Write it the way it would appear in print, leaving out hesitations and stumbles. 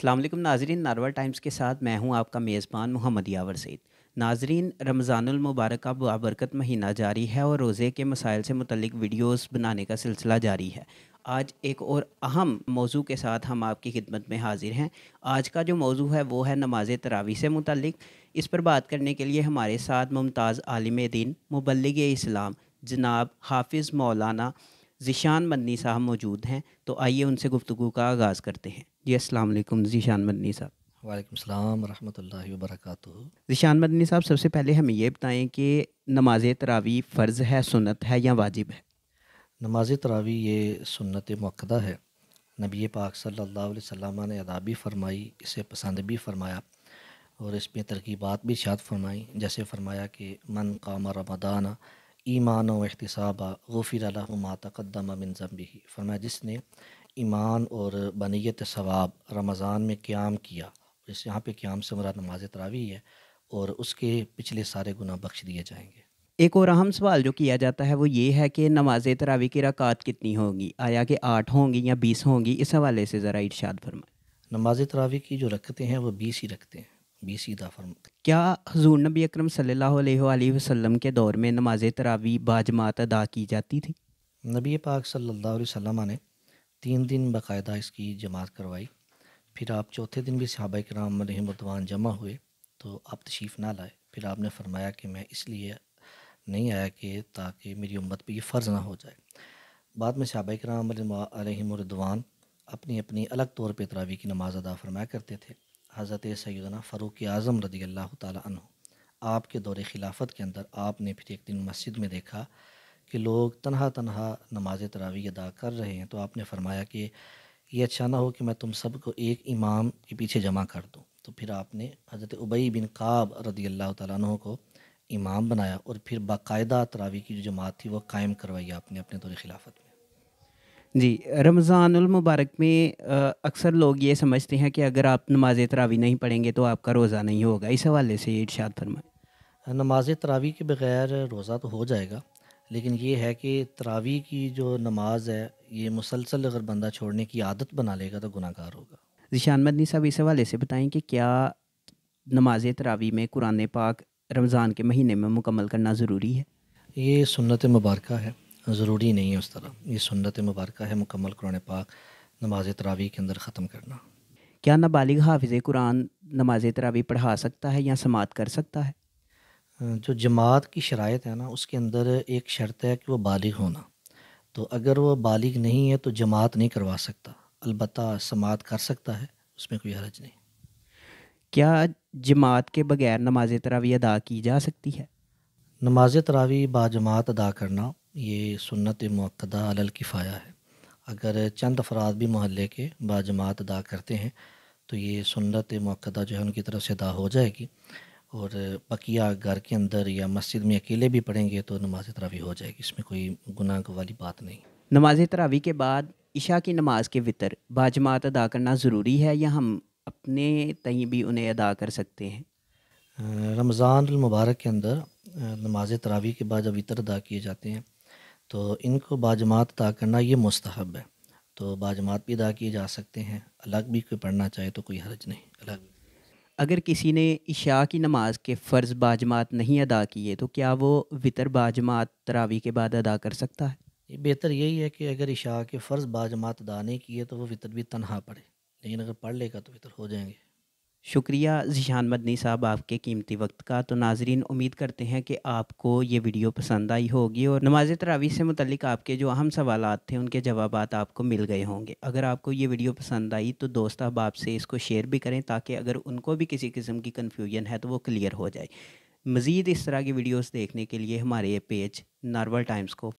अस्सलाम वालेकुम नाजरीन, नारवा टाइम्स के साथ मैं हूं आपका मेज़बान मोहम्मद यावर सईद। नाजरीन, रमज़ानुल मुबारक का बाबरकत महीना जारी है और रोज़े के मसाइल से मुतल्लिक वीडियोस बनाने का सिलसिला जारी है। आज एक और अहम मौजू के साथ हम आपकी खिदमत में हाजिर हैं। आज का जो मौजू है वो है नमाज तरावी से मुतल्लिक। इस पर बात करने के लिए हमारे साथ मुमताज़ आलिम दीन मुबल्लिग इस्लाम जनाब हाफिज़ मौलाना ज़ीशान मदनी साहब मौजूद हैं। तो आइए उनसे गुफ्तगू का आगाज़ करते हैं। जी अस्सलाम वालेकुम ज़ीशान मदनी साहब। वालेकुम सलाम रहमतुल्लाहि व बरकातुहू। ज़ीशान मदनी साहब, सबसे पहले हमें ये बताएं कि नमाज तरावी फ़र्ज़ है, सुन्नत है या वाजिब है? नमाज तरावी ये सुन्नत मुअक्कदा है। नबी पाक सल्लल्लाहु अलैहि वसल्लम ने अदा भी फरमाई, इसे पसंद भी फरमाया और इसमें तरगीबात भी इरशाद फरमाई। जैसे फरमाया कि मन कामा रमदान ईमान व एहतिसाबा गुफिर लहु मा तक़द्दम मिन ज़म्बिही। फरमाया जिसने ईमान और बनीयत सवाब रमज़ान में क़याम किया, इस यहाँ पे क़याम से मुराद नमाज तरावी है, और उसके पिछले सारे गुनाह बख्श दिए जाएंगे। एक और अहम सवाल जो किया जाता है वो ये है कि नमाज तरावी की रकात कितनी होगी? आया कि 8 होंगी या 20 होंगी? इस हवाले से ज़रा इरशाद फरमाएं। नमाज तरावी की जो रकतें हैं वो 20 ही रखते हैं, 20 ही दफ़ा। क्या हुज़ूर नबी अकरम सल्लल्लाहु अलैहि वसल्लम के दौर में नमाज तरावी बाजमात अदा की जाती थी? नबी पाक सल्लल्लाहु अलैहि वसल्लम ने 3 दिन बाकायदा इसकी जमात करवाई। फिर आप चौथे दिन भी सहाबा किराम अलैहिम रिदवान जमा हुए तो आप तशरीफ़ ना लाए। फिर आपने फरमाया कि मैं इसलिए नहीं आया कि ताकि मेरी उम्मत पे ये फ़र्ज़ ना हो जाए। बाद में सहाबा किराम अलैहिम रिदवान अपनी अपनी अलग तौर पे तरावी की नमाज़ अदा फरमाया करते थे। हज़रत सैयदना फ़ारूक आज़म रज़ियल्लाहु ताला अन्हु, आपके दौर खिलाफत के अंदर आपने फिर एक दिन मस्जिद में देखा कि लोग तन्हा तन्हा नमाज तरावी अदा कर रहे हैं, तो आपने फरमाया कि ये अच्छा ना हो कि मैं तुम सबको एक इमाम के पीछे जमा कर दूं। तो फिर आपने हज़रत उबई बिन काब रज़ियल्लाहु ताला अन्हु को इमाम बनाया और फिर बाकायदा तरावी की जो जमात थी वो कायम करवाई आपने अपने दौर खिलाफत में। जी, रमज़ानुल मुबारक में अक्सर लोग ये समझते हैं कि अगर आप नमाज तरावी नहीं पढ़ेंगे तो आपका रोज़ा नहीं होगा। इस हवाले से ये इरशाद फरमाएं। नमाज तरावी के बग़ैर रोज़ा तो हो जाएगा, लेकिन ये है कि तरावी की जो नमाज है ये मुसलसल अगर बंदा छोड़ने की आदत बना लेगा तो गुनाहगार होगा। ज़ीशान मदनी साहब, इस हवाले से बताएं कि क्या नमाज तरावी में कुरान पाक रमज़ान के महीने में मुकम्मल करना ज़रूरी है? ये सुन्नत मुबारक है, ज़रूरी नहीं है उस तरह। ये सुन्नत मुबारक है मुकम्मल कुरान पाक नमाज तरावी के अंदर ख़त्म करना। क्या नाबालिग हाफिज़ कुरान नमाज तरावी पढ़ा सकता है या समात कर सकता है? जो जमात की शराइत है ना, उसके अंदर एक शर्त है कि वो बालिग होना। तो अगर वो बालिग नहीं है तो जमात नहीं करवा सकता, अलबत्ता समात कर सकता है, उसमें कोई हर्ज नहीं। क्या जमात के बगैर नमाज तरावी अदा की जा सकती है? नमाज तरावी बाजमात अदा करना ये सुन्नत मुअक्कदा अलल किफ़ाया है। अगर चंद अफराद भी मोहल्ले के बाजमात अदा करते हैं तो ये सुन्नत मुअक्कदा जो है उनकी तरफ से अदा हो जाएगी, और बकिया घर के अंदर या मस्जिद में अकेले भी पढ़ेंगे तो नमाज तरावी हो जाएगी, इसमें कोई गुनाह वाली बात नहीं। नमाज तरावी के बाद इशा की नमाज के वितर बाजमात अदा करना ज़रूरी है या हम अपने तई भी उन्हें अदा कर सकते हैं? रमज़ान मुबारक के अंदर नमाज तरावी के बाद जब वितर अदा किए जाते हैं तो इनको बाजमात अदा करना ये मुस्तहब है। तो बाजमात भी अदा किए जा सकते हैं, अलग भी कोई पढ़ना चाहे तो कोई हर्ज नहीं, अलग। अगर किसी ने इशा की नमाज के फ़र्ज़ बाजमात नहीं अदा किए तो क्या वो वितर बाजमात तरावी के बाद अदा कर सकता है? ये बेहतर यही है कि अगर इशा के फ़र्ज़ बाजमात अदा नहीं किए तो वो वितर भी तन्हा पढ़े, लेकिन अगर पढ़ लेगा तो वितर हो जाएंगे। शुक्रिया ज़ीशान मदनी साहब आपके कीमती वक्त का। तो नाजरीन, उम्मीद करते हैं कि आपको ये वीडियो पसंद आई होगी और नमाज तरावी से मुतल्लिक आपके जो अहम सवालात थे उनके जवाबात आपको मिल गए होंगे। अगर आपको ये वीडियो पसंद आई तो दोस्त अहबाब से इसको शेयर भी करें ताकि अगर उनको भी किसी किस्म की कन्फ्यूजन है तो वो क्लियर हो जाए। मज़ीद इस तरह की वीडियोस देखने के लिए हमारे ये पेज नारवल टाइम्स को